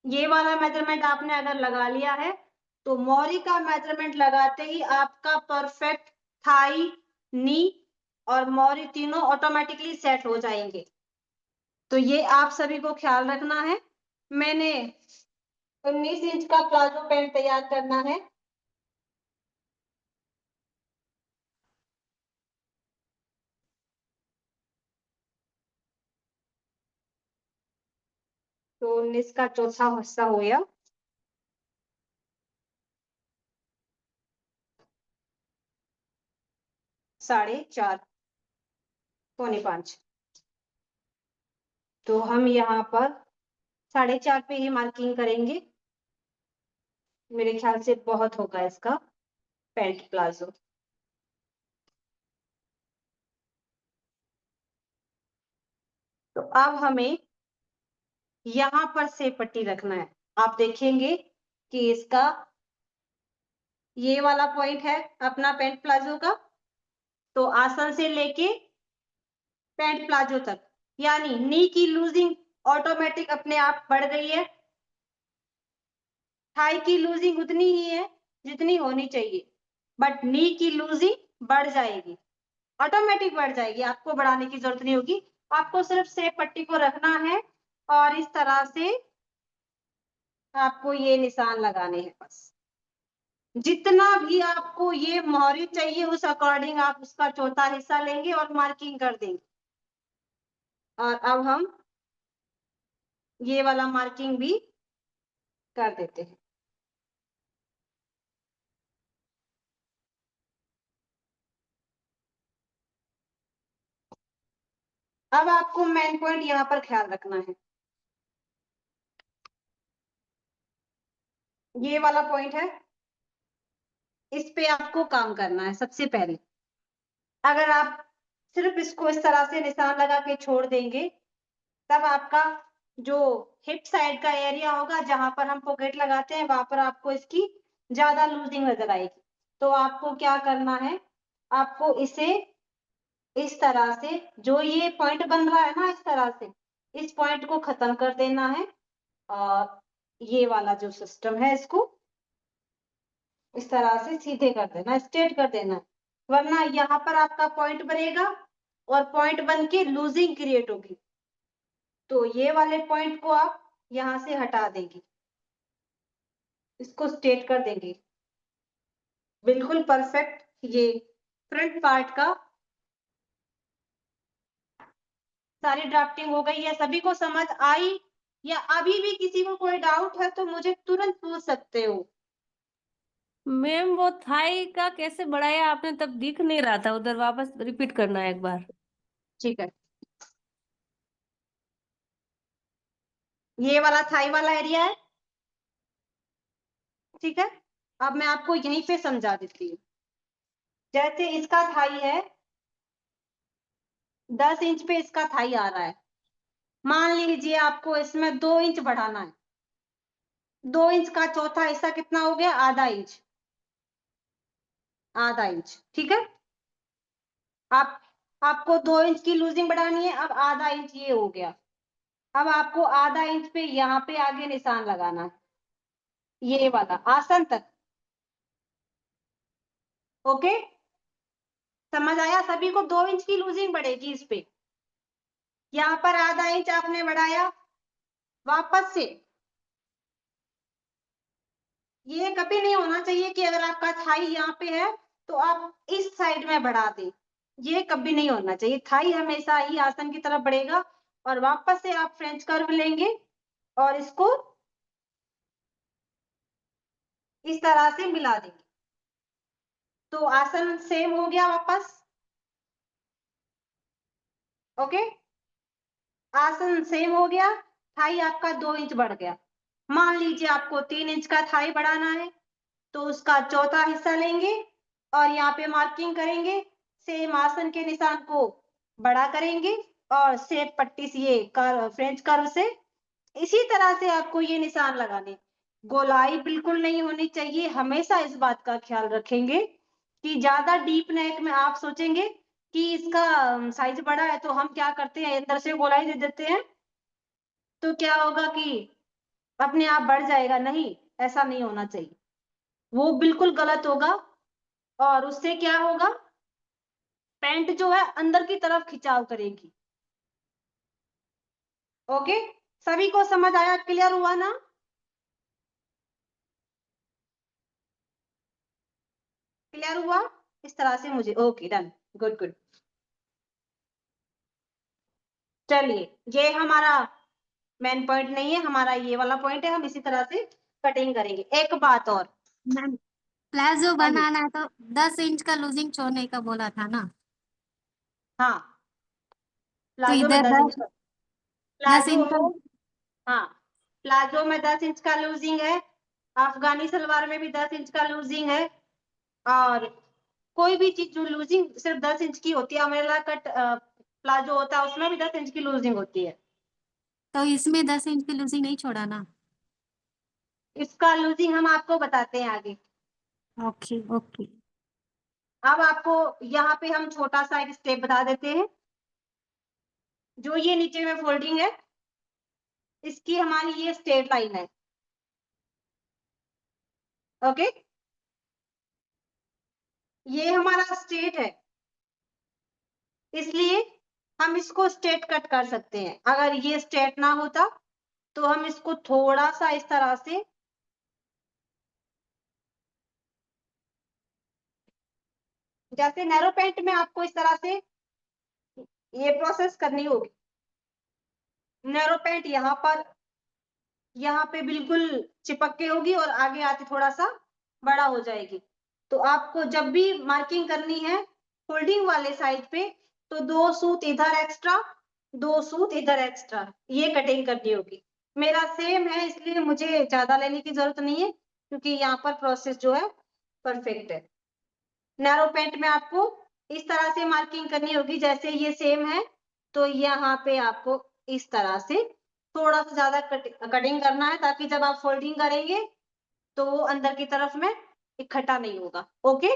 ये वाला मेजरमेंट आपने अगर लगा लिया है तो मोहरी का मेजरमेंट लगाते ही आपका परफेक्ट थाई, नी और मोहरी तीनों ऑटोमेटिकली सेट हो जाएंगे। तो ये आप सभी को ख्याल रखना है। मैंने 19 इंच का प्लाजो पैंट तैयार करना है। तो 19 का चौथा हिस्सा हो गया। साढ़े 4 पौने 5। तो हम यहाँ पर 4.5 पे ही मार्किंग करेंगे। मेरे ख्याल से बहुत होगा इसका पैंट प्लाजो। तो अब हमें यहाँ पर से पट्टी रखना है। आप देखेंगे कि इसका ये वाला पॉइंट है अपना पैंट प्लाजो का, तो आसन से लेके पैंट प्लाजो तक, यानी नी की लूजिंग ऑटोमेटिक अपने आप बढ़ गई है। थाई की लूजिंग उतनी ही है जितनी होनी चाहिए, बट नी की लूजिंग बढ़ जाएगी, ऑटोमेटिक बढ़ जाएगी, आपको बढ़ाने की जरूरत नहीं होगी। आपको सिर्फ से पट्टी को रखना है और इस तरह से आपको ये निशान लगाने हैं बस। जितना भी आपको ये मोहरी चाहिए उस अकॉर्डिंग आप उसका चौथा हिस्सा लेंगे और मार्किंग कर देंगे। और अब हम ये वाला मार्किंग भी कर देते हैं। अब आपको मेन पॉइंट यहाँ पर ख्याल रखना है। ये वाला पॉइंट है, इस पे आपको काम करना है सबसे पहले। अगर आप सिर्फ इसको इस तरह से निशान लगा के छोड़ देंगे, तब आपका जो हिप साइड का एरिया होगा जहां पर हम पॉकेट लगाते हैं वहां पर आपको इसकी ज्यादा लूजिंग नजर आएगी। तो आपको क्या करना है, आपको इसे इस तरह से, जो ये पॉइंट बन रहा है ना इस तरह से, इस पॉइंट को खत्म कर देना है और ये वाला जो सिस्टम है इसको इस तरह से सीधे कर देना, स्ट्रेट कर देना, वरना यहाँ पर आपका पॉइंट बनेगा और पॉइंट बन के लूजिंग क्रिएट होगी। तो ये वाले पॉइंट को आप यहाँ से हटा देंगे, इसको स्ट्रेट कर देंगे। बिल्कुल परफेक्ट ये फ्रंट पार्ट का सारी ड्राफ्टिंग हो गई है। सभी को समझ आई? या अभी भी किसी को कोई डाउट है तो मुझे तुरंत पूछ सकते हो। मैम वो थाई का कैसे बढ़ाया आपने, तब दिख नहीं रहा था उधर, वापस रिपीट करना है एक बार। ठीक है, ये वाला थाई वाला एरिया है, ठीक है। अब मैं आपको यहीं पे समझा देती हूँ। जैसे इसका थाई है 10 इंच पे, इसका थाई आ रहा है। मान लीजिए आपको इसमें 2 इंच बढ़ाना है। 2 इंच का चौथा हिस्सा कितना हो गया? आधा इंच, आधा इंच, ठीक है। आप आपको 2 इंच की लूजिंग बढ़ानी है, अब आधा इंच ये हो गया। अब आपको आधा इंच पे यहाँ पे आगे निशान लगाना है, ये वाला आसन तक। ओके, समझ आया सभी को? 2 इंच की लूजिंग बढ़ेगी इस पे। यहाँ पर आधा इंच आपने बढ़ाया वापस से। ये कभी नहीं होना चाहिए कि अगर आपका थाई यहाँ पे है तो आप इस साइड में बढ़ा दें, ये कभी नहीं होना चाहिए। थाई हमेशा ही आसन की तरफ बढ़ेगा और वापस से आप फ्रेंच कर्व लेंगे और इसको इस तरह से मिला देंगे। तो आसन सेम हो गया वापस। ओके, आसन सेम हो गया, थाई आपका 2 इंच बढ़ गया। मान लीजिए आपको 3 इंच का थाई बढ़ाना है, तो उसका चौथा हिस्सा लेंगे और यहाँ पे मार्किंग करेंगे। सेम आसन के निशान को बड़ा करेंगे और शेप पट्टी से ये फ्रेंच कर्व से इसी तरह से आपको ये निशान लगाने। गोलाई बिल्कुल नहीं होनी चाहिए। हमेशा इस बात का ख्याल रखेंगे कि ज्यादा डीप नेक में आप सोचेंगे कि इसका साइज बड़ा है तो हम क्या करते हैं, अंदर से गोलाई दे देते हैं, तो क्या होगा कि अपने आप बढ़ जाएगा। नहीं, ऐसा नहीं होना चाहिए, वो बिल्कुल गलत होगा। और उससे क्या होगा, पैंट जो है अंदर की तरफ खिंचाव करेगी। ओके, सभी को समझ आया, क्लियर हुआ ना? क्लियर हुआ? इस तरह से मुझे, ओके डन, गुड गुड। चलिए, ये हमारा मेन पॉइंट नहीं है, हमारा ये वाला पॉइंट है। हम इसी तरह से कटिंग करेंगे। एक बात और, मैम प्लाजो हाँ जी, बनाना है तो 10 इंच का लूजिंग छोड़ने का बोला था ना। हाँ, तो प्लाजो में इधर 10 इंच दस का दस प्लाजो इंच का। हो। हाँ, प्लाजो में 10 इंच का लूजिंग है, अफगानी सलवार में भी 10 इंच का लूजिंग है। और कोई भी चीज जो लूजिंग सिर्फ 10 इंच की होती है, अम्ब्रेला कट प्लाजो होता है, उसमें भी 10 इंच की लूजिंग होती है। तो इसमें 10 इंच की लूजिंग नहीं छोड़ा ना। इसका लूजिंग हम आपको बताते हैं आगे। Okay okay. अब आपको यहाँ पे हम छोटा सा एक स्टेप बता देते हैं। जो ये नीचे में फोल्डिंग है, इसकी हमारी ये स्ट्रेट लाइन है। ओके, ये हमारा स्ट्रेट है, इसलिए हम इसको स्ट्रेट कट कर सकते हैं। अगर ये स्ट्रेट ना होता तो हम इसको थोड़ा सा इस तरह से, जैसे नैरो पैंट में आपको इस तरह से ये प्रोसेस करनी होगी। नैरो पैंट यहाँ पे बिल्कुल चिपक के होगी और आगे आते थोड़ा सा बड़ा हो जाएगी। तो आपको जब भी मार्किंग करनी है फोल्डिंग वाले साइड पे, तो 2 सूत इधर एक्स्ट्रा, 2 सूत इधर एक्स्ट्रा, ये कटिंग करनी होगी। मेरा सेम है, इसलिए मुझे ज्यादा लेने की जरूरत नहीं है, क्योंकि यहाँ पर प्रोसेस जो है परफेक्ट है। नैरो पैंट में आपको इस तरह से मार्किंग करनी होगी, जैसे ये सेम है, तो यहाँ पे आपको इस तरह से थोड़ा सा ज्यादा कटिंग करना है, ताकि जब आप फोल्डिंग करेंगे तो वो अंदर की तरफ में इकट्ठा नहीं होगा। ओके,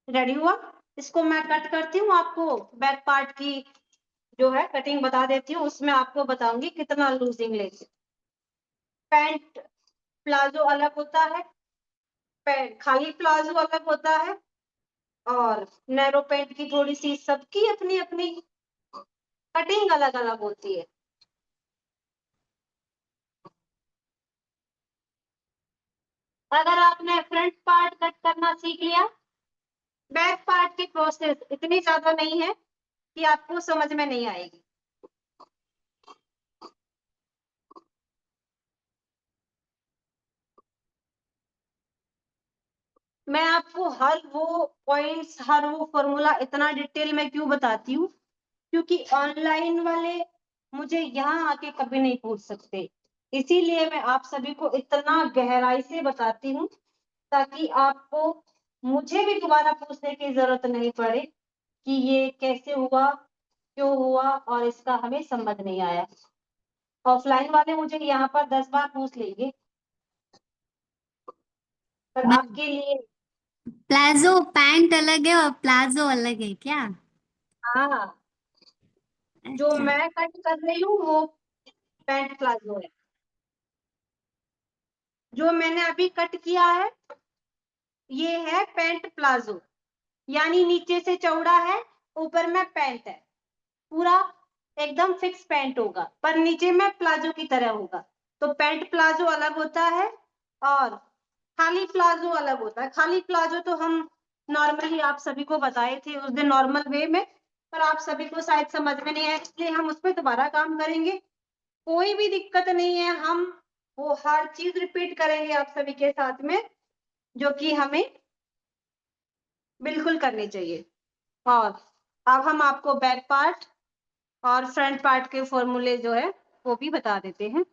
रेडी हुआ? इसको मैं कट करती हूँ, आपको बैक पार्ट की जो है कटिंग बता देती हूँ, उसमें आपको बताऊंगी कितना लूजिंग लेंगे। पैंट प्लाजो अलग होता है, पैंट खाली प्लाजो अलग होता है, और नैरो पैंट की थोड़ी सी सबकी अपनी अपनी कटिंग अलग अलग होती है। अगर आपने फ्रंट पार्ट कट करना सीख लिया, बैक पार्ट की प्रोसेस इतनी ज्यादा नहीं है कि आपको समझ में नहीं आएगी। मैं आपको हर वो पॉइंट्स, हर वो फॉर्मूला इतना डिटेल में क्यों बताती हूँ, क्योंकि ऑनलाइन वाले मुझे यहाँ आके कभी नहीं पूछ सकते। इसीलिए मैं आप सभी को इतना गहराई से बताती हूँ, ताकि आपको मुझे भी दोबारा पूछने की जरूरत नहीं पड़े कि ये कैसे हुआ, क्यों हुआ और इसका हमें समझ नहीं आया। ऑफलाइन वाले मुझे यहाँ पर 10 बार पूछ लेंगे, पर मैम आपके लिए, प्लाजो पैंट अलग है और प्लाजो अलग है क्या। हाँ, जो अच्छा। मैं कट कर रही हूँ वो पैंट प्लाजो है। जो मैंने अभी कट किया है ये है पैंट प्लाजो, यानी नीचे से चौड़ा है, ऊपर में पैंट है, पूरा एकदम फिक्स पैंट होगा, पर नीचे में प्लाजो की तरह होगा। तो पैंट प्लाजो अलग होता है और खाली प्लाजो अलग होता है। खाली प्लाजो तो हम नॉर्मली आप सभी को बताए थे उस दिन नॉर्मल वे में, पर आप सभी को शायद समझ में नहीं आया, इसलिए हम उस पर दोबारा काम करेंगे। कोई भी दिक्कत नहीं है, हम वो हर चीज रिपीट करेंगे आप सभी के साथ में। जो कि हमें बिल्कुल करनी चाहिए। और अब हम आपको बैक पार्ट और फ्रंट पार्ट के फॉर्मूले जो है वो भी बता देते हैं।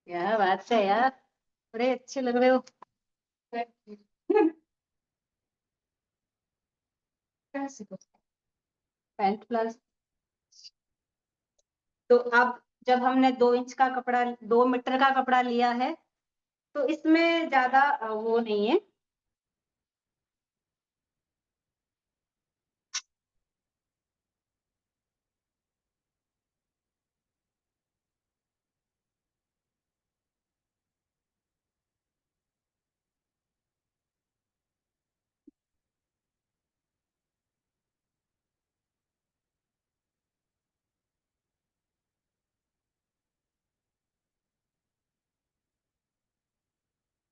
क्या बात है यार, बड़े अच्छे लग रहे हो। Pant plus. तो अब जब हमने 2 इंच का कपड़ा, 2 मीटर का कपड़ा लिया है, तो इसमें ज्यादा वो नहीं है।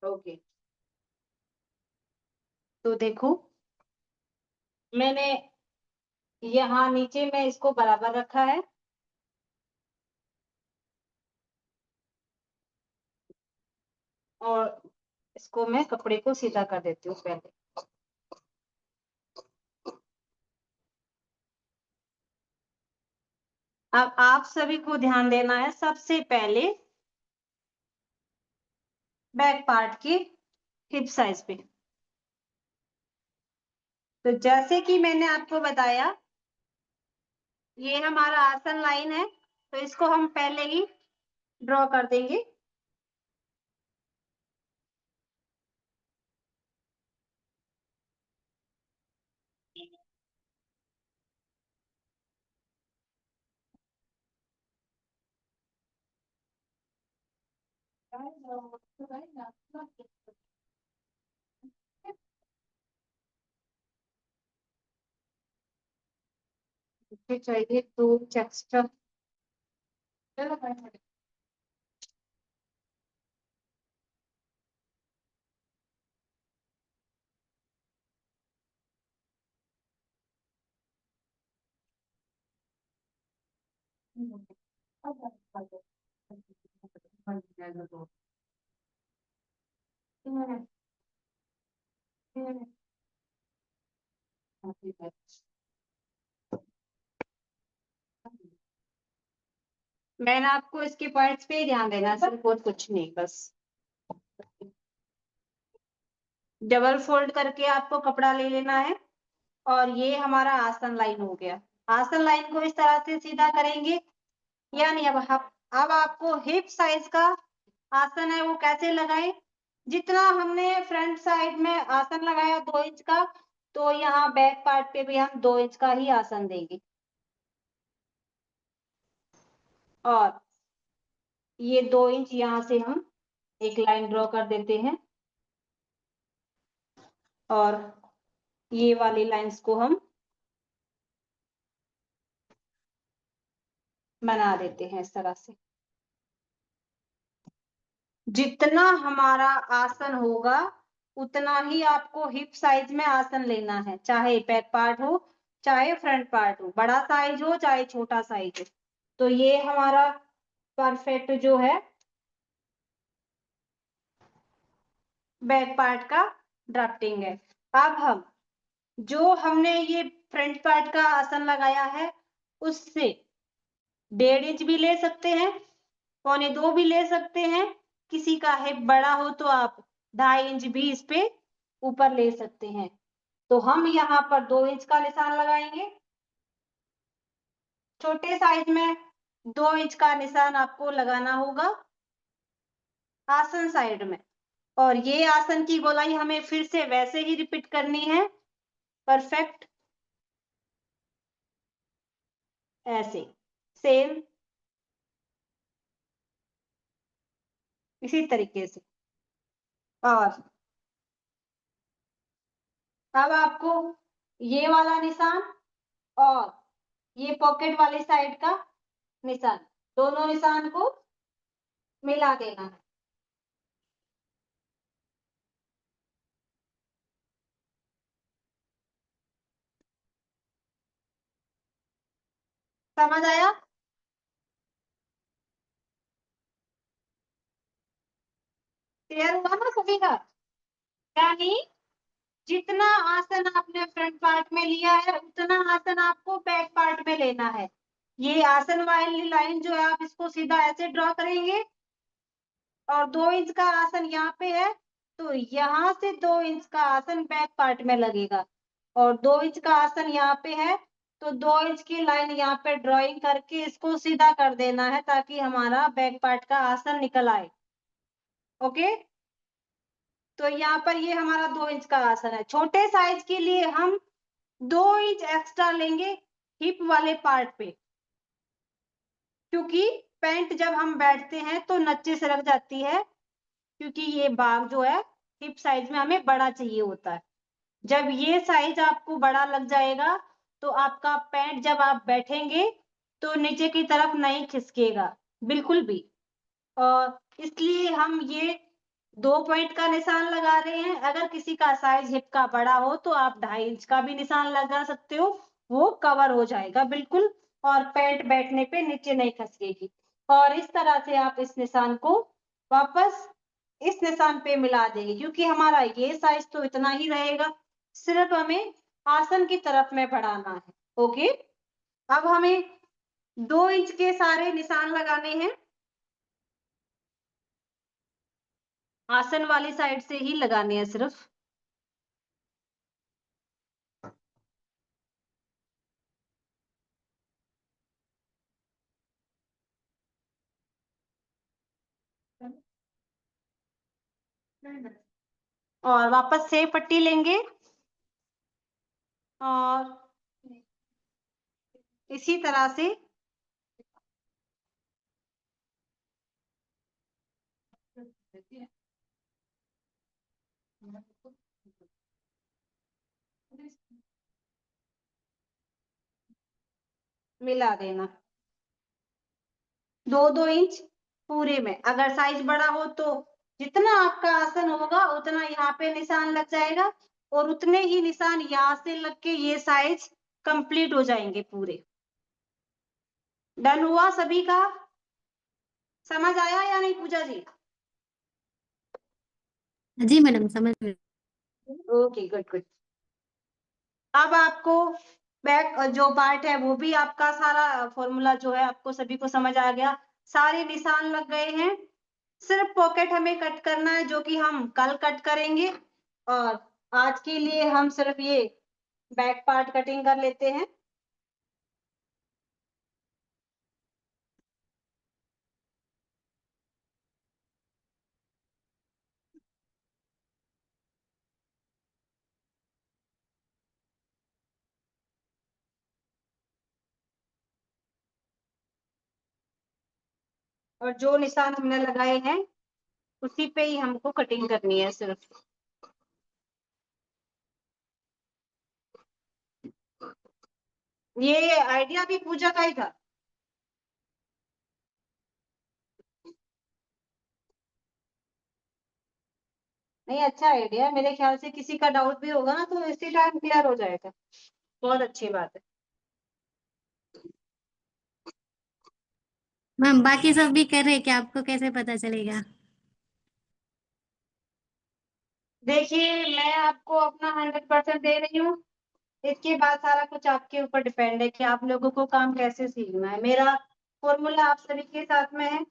ओके, तो देखो मैंने यहाँ नीचे में इसको बराबर रखा है, और इसको मैं कपड़े को सीधा कर देती हूँ पहले। अब आप सभी को ध्यान देना है सबसे पहले बैक पार्ट की हिप साइज पे। तो जैसे कि मैंने आपको बताया, ये हमारा आसन लाइन है, तो इसको हम पहले ही ड्रॉ कर देंगे। मुझे चाहिए 2 इंच एक्स्ट्रा। मैंने आपको इसके पॉइंट्स पे ही ध्यान देना है, सिर्फ और कुछ नहीं, बस डबल फोल्ड करके आपको कपड़ा ले लेना है। और ये हमारा आसन लाइन हो गया। आसन लाइन को इस तरह से सीधा करेंगे, यानी अब आपको हिप साइज का आसन है वो कैसे लगाए। जितना हमने फ्रंट साइड में आसन लगाया 2 इंच का, तो यहाँ बैक पार्ट पे भी हम 2 इंच का ही आसन देंगे। और ये 2 इंच यहाँ से हम एक लाइन ड्रॉ कर देते हैं, और ये वाली लाइंस को हम बना देते हैं इस तरह से। जितना हमारा आसन होगा उतना ही आपको हिप साइज में आसन लेना है, चाहे बैक पार्ट हो चाहे फ्रंट पार्ट हो, बड़ा साइज हो चाहे छोटा साइज हो। तो ये हमारा परफेक्ट जो है बैक पार्ट का ड्राफ्टिंग है। अब हम जो हमने ये फ्रंट पार्ट का आसन लगाया है उससे 1.5 इंच भी ले सकते हैं, 1.25 भी ले सकते हैं। किसी का हिप बड़ा हो तो आप 2.5 इंच भी इस पे ऊपर ले सकते हैं। तो हम यहाँ पर 2 इंच का निशान लगाएंगे। छोटे साइज में 2 इंच का निशान आपको लगाना होगा आसन साइड में। और ये आसन की गोलाई हमें फिर से वैसे ही रिपीट करनी है, परफेक्ट ऐसे, सेम इसी तरीके से। और अब आपको ये वाला निशान और ये पॉकेट वाली साइड का निशान, दोनों निशान को मिला देना है। समझ आया? क्लियर हुआ ना सभी का? यानी जितना आसन आपने फ्रंट पार्ट में लिया है उतना आसन आपको बैक पार्ट में लेना है। ये आसन वाली लाइन जो है आप इसको सीधा ऐसे ड्रॉ करेंगे और 2 इंच का आसन यहाँ पे है तो यहाँ से 2 इंच का आसन बैक पार्ट में लगेगा और 2 इंच का आसन यहाँ पे है तो 2 इंच की लाइन यहाँ पे ड्राइंग करके इसको सीधा कर देना है ताकि हमारा बैक पार्ट का आसन निकल आए। ओके, तो यहाँ पर ये हमारा 2 इंच का आसन है। छोटे साइज के लिए हम 2 इंच एक्स्ट्रा लेंगे हिप वाले पार्ट पे, क्योंकि पैंट जब हम बैठते हैं तो नीचे से रख जाती है, क्योंकि ये भाग जो है हिप साइज में हमें बड़ा चाहिए होता है। जब ये साइज आपको बड़ा लग जाएगा तो आपका पैंट जब आप बैठेंगे तो नीचे की तरफ नहीं खिसकेगा बिल्कुल भी। और इसलिए हम ये 2 पॉइंट का निशान लगा रहे हैं। अगर किसी का साइज हिप का बड़ा हो तो आप 2.5 इंच का भी निशान लगा सकते हो, वो कवर हो जाएगा बिल्कुल और पैंट बैठने पे नीचे नहीं खसकेगी। और इस तरह से आप इस निशान को वापस इस निशान पे मिला देंगे, क्योंकि हमारा ये साइज तो इतना ही रहेगा, सिर्फ हमें आसन की तरफ में बढ़ाना है। ओके, अब हमें 2 इंच के सारे निशान लगाने हैं, आसन वाली साइड से ही लगाने हैं सिर्फ। और वापस से पट्टी लेंगे और इसी तरह से मिला देना 2-2 इंच पूरे में। अगर साइज बड़ा हो तो जितना आपका आसन होगा उतना यहाँ पे निशान लग जाएगा और उतने ही निशान यहाँ से लग के ये साइज कंप्लीट हो जाएंगे पूरे। डन हुआ सभी का? समझ आया या नहीं पूजा जी? जी मैडम, समझ में। Okay, good good. अब आपको बैक जो पार्ट है वो भी आपका सारा फॉर्मूला जो है आपको सभी को समझ आ गया, सारे निशान लग गए हैं। सिर्फ पॉकेट हमें कट करना है जो कि हम कल कट करेंगे और आज के लिए हम सिर्फ ये बैक पार्ट कटिंग कर लेते हैं। और जो निशान हमने लगाए हैं उसी पे ही हमको कटिंग करनी है सिर्फ। ये आइडिया भी पूजा का ही था। नहीं, अच्छा आइडिया, मेरे ख्याल से किसी का डाउट भी होगा ना तो इसी टाइम क्लियर हो जाएगा। बहुत अच्छी बात है। मैम बाकी सब भी कर रहे हैं क्या? आपको कैसे पता चलेगा? देखिए, मैं आपको अपना 100% दे रही हूँ, इसके बाद सारा कुछ आपके ऊपर डिपेंड है कि आप लोगों को काम कैसे सीखना है। मेरा फॉर्मूला आप सभी के साथ में है,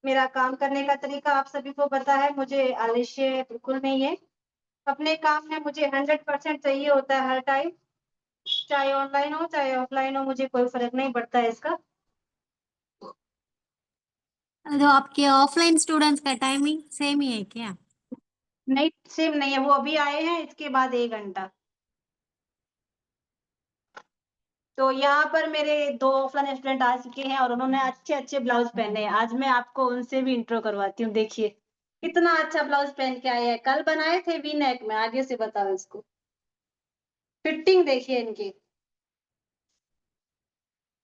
मेरा काम करने का तरीका आप सभी को पता है, मुझे आलस्य बिल्कुल नहीं है। अपने काम में मुझे 100% चाहिए होता है हर टाइम, चाहे ऑनलाइन हो चाहे ऑफलाइन हो, मुझे कोई फर्क नहीं पड़ता है इसका। तो आपके ऑफलाइन स्टूडेंट्स का टाइमिंग सेम ही है क्या? नहीं, सेम नहीं है, वो अभी आए हैं, इसके बाद 1 घंटा। तो यहाँ पर मेरे 2 ऑफलाइन स्टूडेंट आ चुके हैं और उन्होंने अच्छे अच्छे ब्लाउज पहने हैं। आज मैं आपको उनसे भी इंट्रो करवाती हूँ। देखिए कितना अच्छा ब्लाउज पहन के आए हैं, कल बनाए थे वी नेक में। आगे से बताओ इसको, फिटिंग देखिए इनकी,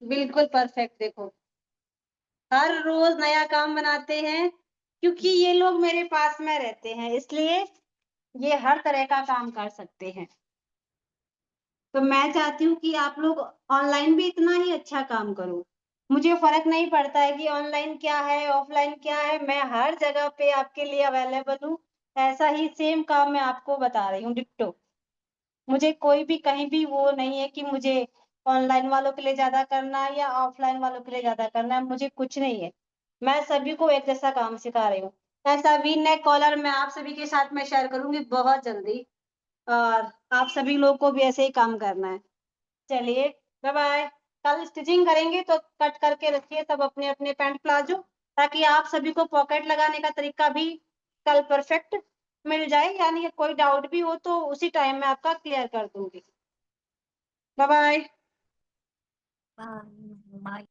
बिल्कुल परफेक्ट। देखो हर रोज नया काम बनाते हैं, क्योंकि ये लोग मेरे पास में रहते हैं इसलिए ये हर तरह का काम कर सकते हैं। तो मैं चाहती हूँ कि आप लोग ऑनलाइन भी इतना ही अच्छा काम करो। मुझे फर्क नहीं पड़ता है कि ऑनलाइन क्या है, ऑफलाइन क्या है, मैं हर जगह पे आपके लिए अवेलेबल हूँ। ऐसा ही सेम काम मैं आपको बता रही हूँ, डिट्टो। मुझे कोई भी कहीं भी वो नहीं है कि मुझे ऑनलाइन वालों के लिए ज़्यादा करना है या ऑफलाइन वालों के लिए ज़्यादा करना है, मुझे कुछ नहीं है। मैं सभी को एक जैसा काम सिखा रही हूँ। ऐसा वी-नेक कॉलर मैं आप सभी के साथ में शेयर करूँगी बहुत जल्दी और आप सभी लोगों को भी ऐसे ही काम करना है। चलिए, बाय-बाय। कल स्टिचिंग करेंगे तो कट करके रखिए सब अपने-अपने पैंट प्लाज़ो, ताकि आप सभी को पॉकेट लगाने का तरीका भी कल परफेक्ट मिल जाए, यानी कि कोई डाउट भी हो तो उसी टाइम मैं आपका क्लियर कर दूँगी। बाय-बाय। Bye.